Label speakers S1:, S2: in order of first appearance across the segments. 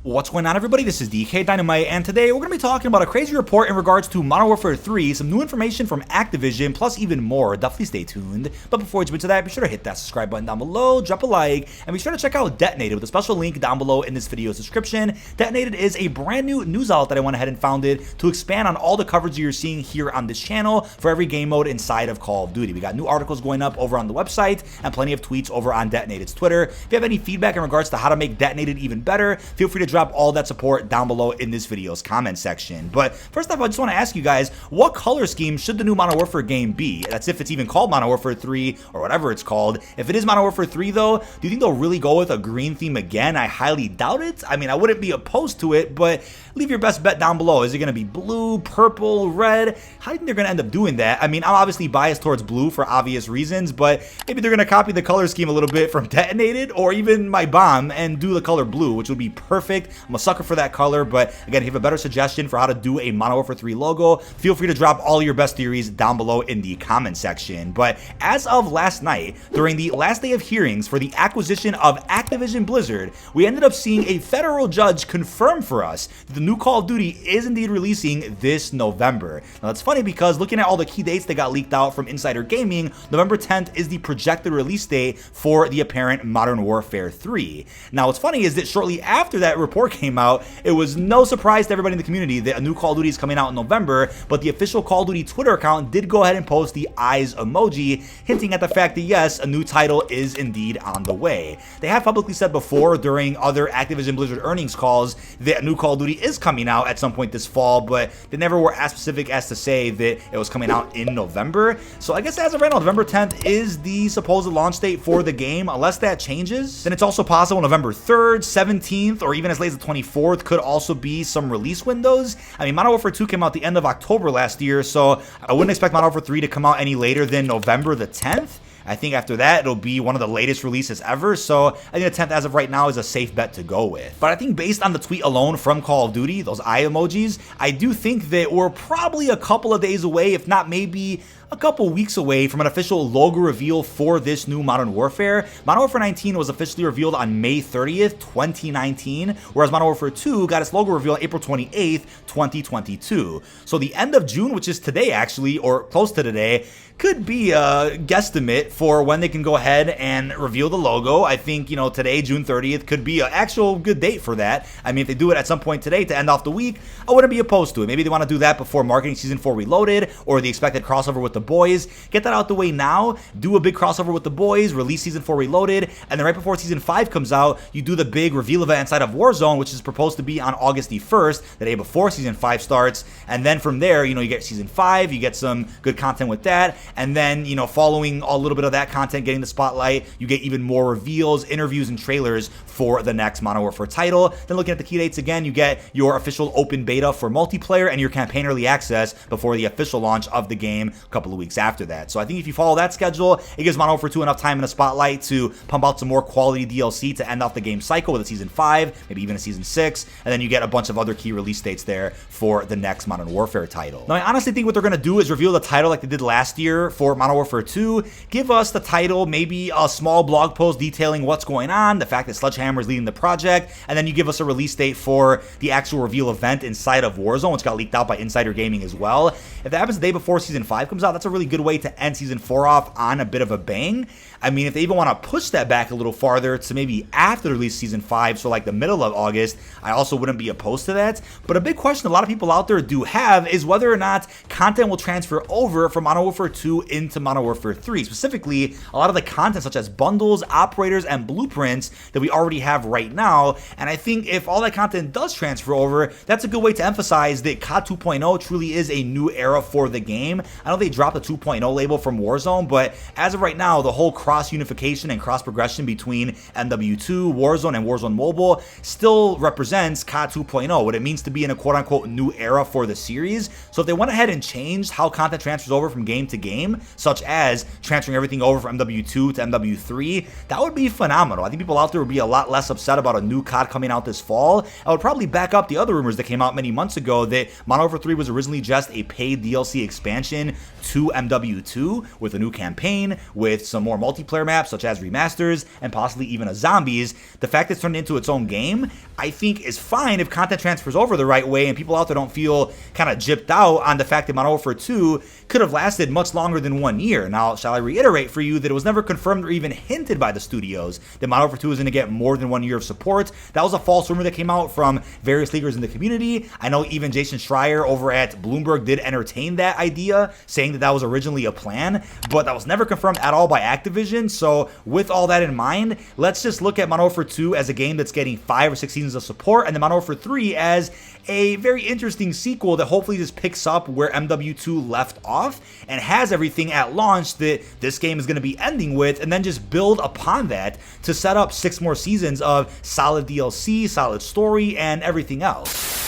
S1: What's going on, everybody? This is dkdynamite, and today we're going to be talking about a crazy report in regards to Modern Warfare 3, some new information from Activision, plus even more. Definitely stay tuned. But before we jump into that, be sure to hit that subscribe button down below, drop a like, and be sure to check out Detonated with a special link down below in this video's description. Detonated is a brand new news outlet that I went ahead and founded to expand on all the coverage you're seeing here on this channel for every game mode inside of Call of Duty. We got new articles going up over on the website and plenty of tweets over on Detonated's Twitter. If you have any feedback in regards to how to make Detonated even better, feel free to drop all that support down below in this video's comment section. But first off, I just want to ask you guys, what color scheme should the new Modern Warfare game be? That's if it's even called Modern Warfare 3 or whatever it's called. If it is Modern Warfare 3 though, do you think they'll really go with a green theme again? I highly doubt it. I mean, I wouldn't be opposed to it, but leave your best bet down below. Is it going to be blue, purple, red? How do you think they're going to end up doing that? I mean, I'm obviously biased towards blue for obvious reasons, but maybe they're going to copy the color scheme a little bit from Detonated or even my bomb and do the color blue, which would be perfect. I'm a sucker for that color, but again, if you have a better suggestion for how to do a Modern Warfare 3 logo, feel free to drop all your best theories down below in the comment section. But as of last night, during the last day of hearings for the acquisition of Activision Blizzard, we ended up seeing a federal judge confirm for us that the new Call of Duty is indeed releasing this November. Now that's funny because looking at all the key dates that got leaked out from Insider Gaming, November 10th is the projected release date for the apparent Modern Warfare 3. Now what's funny is that shortly after that report came out, it was no surprise to everybody in the community that a new Call of Duty is coming out in November, but the official Call of Duty Twitter account did go ahead and post the eyes emoji, hinting at the fact that yes, a new title is indeed on the way. They have publicly said before during other Activision Blizzard earnings calls that a new Call of Duty is coming out at some point this fall, but they never were as specific as to say that it was coming out in November. So I guess as of right now, November 10th is the supposed launch date for the game. Unless that changes, then it's also possible November 3rd, 17th, or even as late as the 24th could also be some release windows. I mean, Modern Warfare 2 came out the end of October last year, so I wouldn't expect Modern Warfare 3 to come out any later than November the 10th. I think after that, it'll be one of the latest releases ever, so I think the 10th as of right now is a safe bet to go with. But I think based on the tweet alone from Call of Duty, those eye emojis, I do think that we're probably a couple of days away, if not maybe a couple weeks away from an official logo reveal for this new Modern Warfare. Modern Warfare 19 was officially revealed on May 30th, 2019, whereas Modern Warfare 2 got its logo reveal on April 28th, 2022. So the end of June, which is today actually, or close to today, could be a guesstimate for when they can go ahead and reveal the logo. I think, you know, today, June 30th, could be an actual good date for that. I mean, if they do it at some point today to end off the week, I wouldn't be opposed to it. Maybe they want to do that before marketing Season 4 Reloaded or the expected crossover with the boys. Get that out the way now, do a big crossover with the boys, release Season 4 Reloaded, and then right before Season 5 comes out, you do the big reveal event inside of Warzone, which is supposed to be on August the 1st, the day before Season 5 starts, and then from there, you know, you get Season 5, you get some good content with that, and then, you know, following a little bit of that content, getting the spotlight, you get even more reveals, interviews, and trailers for the next Modern Warfare title. Then looking at the key dates again, you get your official open beta for multiplayer and your campaign early access before the official launch of the game a couple of weeks after that. So I think if you follow that schedule, it gives Modern Warfare 2 enough time in the spotlight to pump out some more quality DLC to end off the game cycle with a Season 5, maybe even a Season 6, and then you get a bunch of other key release dates there for the next Modern Warfare title. Now, I honestly think what they're going to do is reveal the title like they did last year for Modern Warfare 2, give us the title, maybe a small blog post detailing what's going on, the fact that Sledgehammer is leading the project, and then you give us a release date for the actual reveal event inside of Warzone, which got leaked out by Insider Gaming as well. If that happens the day before Season 5 comes out, that's a really good way to end Season 4 off on a bit of a bang. I mean, if they even want to push that back a little farther to maybe after the release of Season 5, so like the middle of August, I also wouldn't be opposed to that. But a big question a lot of people out there do have is whether or not content will transfer over from Modern Warfare 2 into Modern Warfare 3. Specifically, a lot of the content such as bundles, operators, and blueprints that we already have right now. And I think if all that content does transfer over, that's a good way to emphasize that COD 2.0 truly is a new era for the game. I know they dropped the 2.0 label from Warzone, but as of right now, the whole cross-unification and cross-progression between MW2, Warzone, and Warzone Mobile still represents COD 2.0, what it means to be in a quote-unquote new era for the series. So if they went ahead and changed how content transfers over from game to game, such as transferring everything over from MW2 to MW3, that would be phenomenal. I think people out there would be a lot less upset about a new COD coming out this fall. I would probably back up the other rumors that came out many months ago that Modern Warfare 3 was originally just a paid DLC expansion to MW2 with a new campaign, with some more multiplayer maps such as remasters, and possibly even a zombies. The fact that it's turned into its own game, I think is fine if content transfers over the right way and people out there don't feel kind of gypped out on the fact that Modern Warfare 2 could have lasted much longer than 1 year. Now, shall I reiterate for you that it was never confirmed or even hinted by the studios that Modern Warfare 2 is going to get more than 1 year of support. That was a false rumor that came out from various leakers in the community. I know even Jason Schreier over at Bloomberg did entertain that idea, saying that that was originally a plan, but that was never confirmed at all by Activision. So with all that in mind, let's just look at Modern Warfare 2 as a game that's getting 5 or 6 seasons of support, and then Modern Warfare 3 as a very interesting sequel that hopefully just picks up where MW2 left off and has everything at launch that this game is going to be ending with, and then just build upon that to set up 6 more seasons of solid DLC, solid story, and everything else.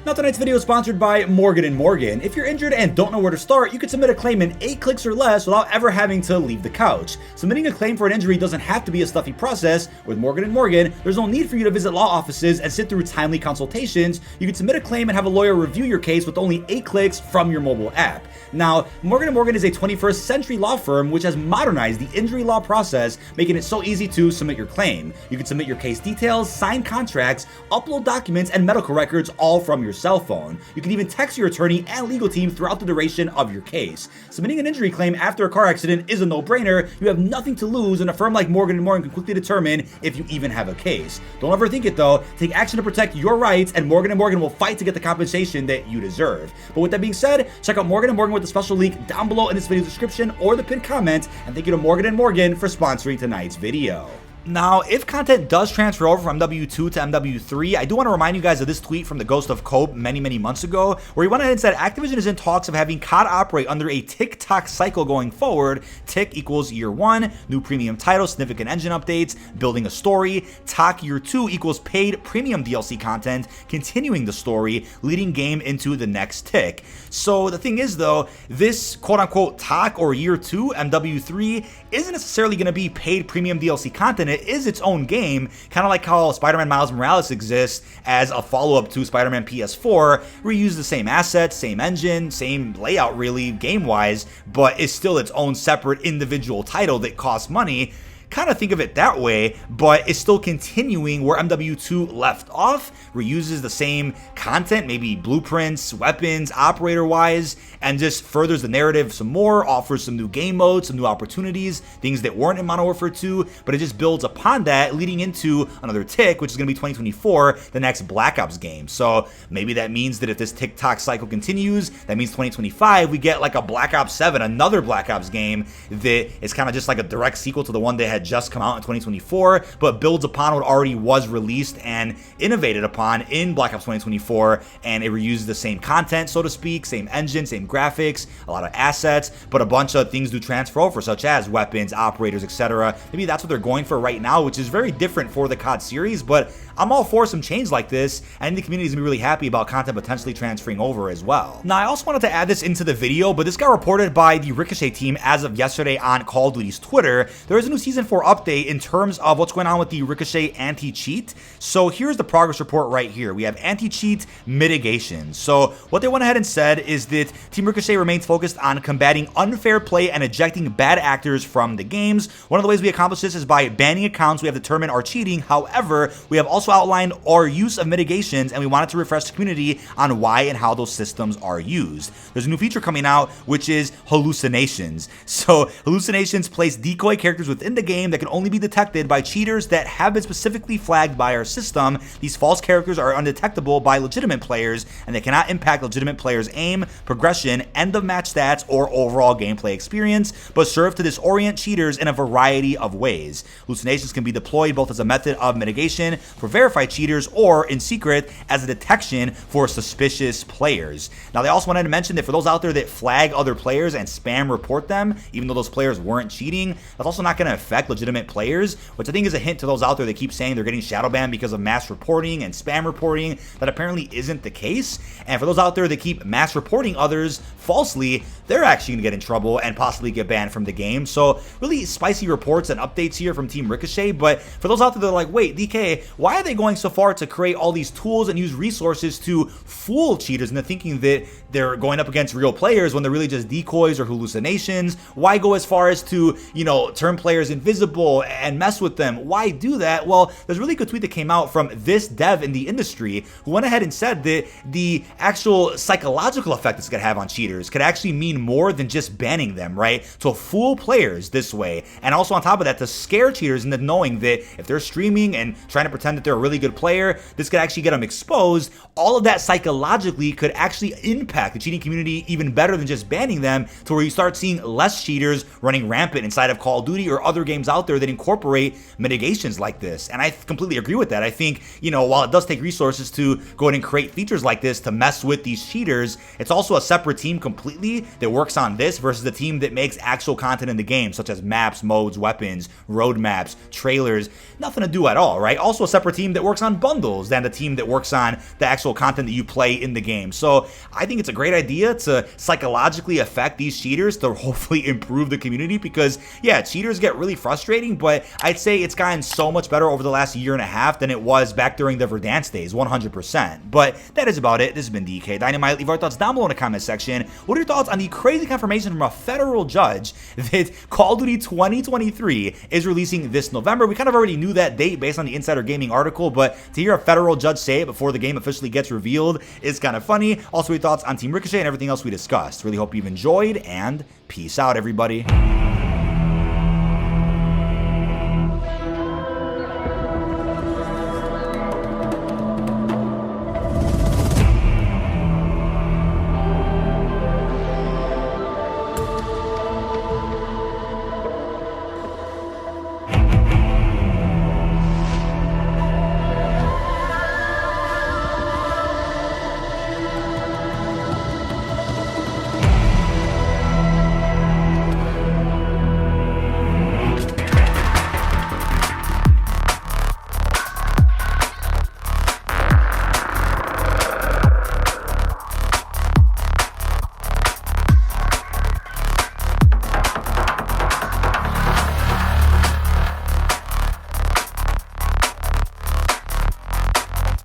S1: Now, tonight's video is sponsored by Morgan & Morgan. If you're injured and don't know where to start, you can submit a claim in 8 clicks or less without ever having to leave the couch. Submitting a claim for an injury doesn't have to be a stuffy process. With Morgan & Morgan, there's no need for you to visit law offices and sit through timely consultations. You can submit a claim and have a lawyer review your case with only 8 clicks from your mobile app. Now, Morgan & Morgan is a 21st century law firm which has modernized the injury law process, making it so easy to submit your claim. You can submit your case details, sign contracts, upload documents, and medical records all from your cell phone. You can even text your attorney and legal team throughout the duration of your case. Submitting an injury claim after a car accident is a no-brainer. You have nothing to lose, and a firm like Morgan & Morgan can quickly determine if you even have a case. Don't overthink it though. Take action to protect your rights, and Morgan & Morgan will fight to get the compensation that you deserve. But with that being said, check out Morgan & Morgan with the special link down below in this video's description or the pinned comment, and thank you to Morgan & Morgan for sponsoring tonight's video. Now, if content does transfer over from MW2 to MW3, I do want to remind you guys of this tweet from the Ghost of Cope many months ago, where he went ahead and said Activision is in talks of having COD operate under a tick-tock cycle going forward. Tick equals year 1, new premium titles, significant engine updates, building a story. Tock year 2 equals paid premium DLC content, continuing the story, leading game into the next tick. So the thing is though, this quote-unquote Tock or year 2 MW3 isn't necessarily going to be paid premium DLC content. It is its own game, kind of like how Spider-Man Miles Morales exists as a follow-up to Spider-Man PS4, where you use the same assets, same engine, same layout really, game-wise, but it's still its own separate individual title that costs money. Kind of think of it that way, but it's still continuing where MW2 left off, reuses the same content, maybe blueprints, weapons, operator-wise, and just furthers the narrative some more, offers some new game modes, some new opportunities, things that weren't in Modern Warfare 2, but it just builds upon that, leading into another tick, which is going to be 2024, the next Black Ops game. So maybe that means that if this TikTok cycle continues, that means 2025, we get like a Black Ops 7, another Black Ops game that is kind of just like a direct sequel to the one that had just come out in 2024, but builds upon what already was released and innovated upon in Black Ops 2024, and it reuses the same content, so to speak, same engine, same graphics, a lot of assets, but a bunch of things do transfer over, such as weapons, operators, etc. Maybe that's what they're going for right now, which is very different for the COD series, but I'm all for some change like this, and the community is going to be really happy about content potentially transferring over as well. Now, I also wanted to add this into the video, but this got reported by the Ricochet team as of yesterday on Call of Duty's Twitter. There is a new Season 4 update in terms of what's going on with the Ricochet anti-cheat. So here's the progress report right here. We have anti-cheat mitigation. So what they went ahead and said is that Team Ricochet remains focused on combating unfair play and ejecting bad actors from the games. One of the ways we accomplish this is by banning accounts we have determined are cheating. However, we have also outlined our use of mitigations, and we wanted to refresh the community on why and how those systems are used. There's a new feature coming out, which is hallucinations. So hallucinations place decoy characters within the game that can only be detected by cheaters that have been specifically flagged by our system. These false characters are undetectable by legitimate players, and they cannot impact legitimate players' aim, progression, end of match stats, or overall gameplay experience, but serve to disorient cheaters in a variety of ways. Hallucinations can be deployed both as a method of mitigation for verified cheaters or in secret as a detection for suspicious players. Now, they also wanted to mention that for those out there that flag other players and spam report them, even though those players weren't cheating, that's also not going to affect check legitimate players, which I think is a hint to those out there that keep saying they're getting shadow banned because of mass reporting and spam reporting. That apparently isn't the case. And for those out there that keep mass reporting others falsely, they're actually going to get in trouble and possibly get banned from the game. So really spicy reports and updates here from Team Ricochet. But for those out there that are like, wait, DK, why are they going so far to create all these tools and use resources to fool cheaters into thinking that they're going up against real players when they're really just decoys or hallucinations? Why go as far as to, turn players invisible and mess with them? Why do that? Well, there's a really good tweet that came out from this dev in the industry who went ahead and said that the actual psychological effect this could have on cheaters could actually mean more than just banning them, right? To fool players this way, and also on top of that, to scare cheaters into knowing that if they're streaming and trying to pretend that they're a really good player, this could actually get them exposed. All of that psychologically could actually impact the cheating community even better than just banning them, to where you start seeing less cheaters running rampant inside of Call of Duty or other games out there that incorporate mitigations like this. And I completely agree with that. I think, while it does take resources to go ahead and create features like this to mess with these cheaters, it's also a separate team completely that works on this versus the team that makes actual content in the game, such as maps, modes, weapons, roadmaps, trailers. Nothing to do at all, right? Also a separate team that works on bundles than the team that works on the actual content that you play in the game. So I think it's a great idea to psychologically affect these cheaters to hopefully improve the community, because yeah, cheaters get really frustrating, but I'd say it's gotten so much better over the last year and a half than it was back during the Verdansk days, 100%. But that is about it. This has been dkdynamite. Leave our thoughts down below in the comment section. What are your thoughts on the crazy confirmation from a federal judge that Call of Duty 2023 is releasing this November? We kind of already knew that date based on the Insider Gaming article, but to hear a federal judge say it before the game officially gets revealed is kind of funny. Also, your thoughts on Team Ricochet and everything else we discussed. Really hope you've enjoyed, and peace out, everybody.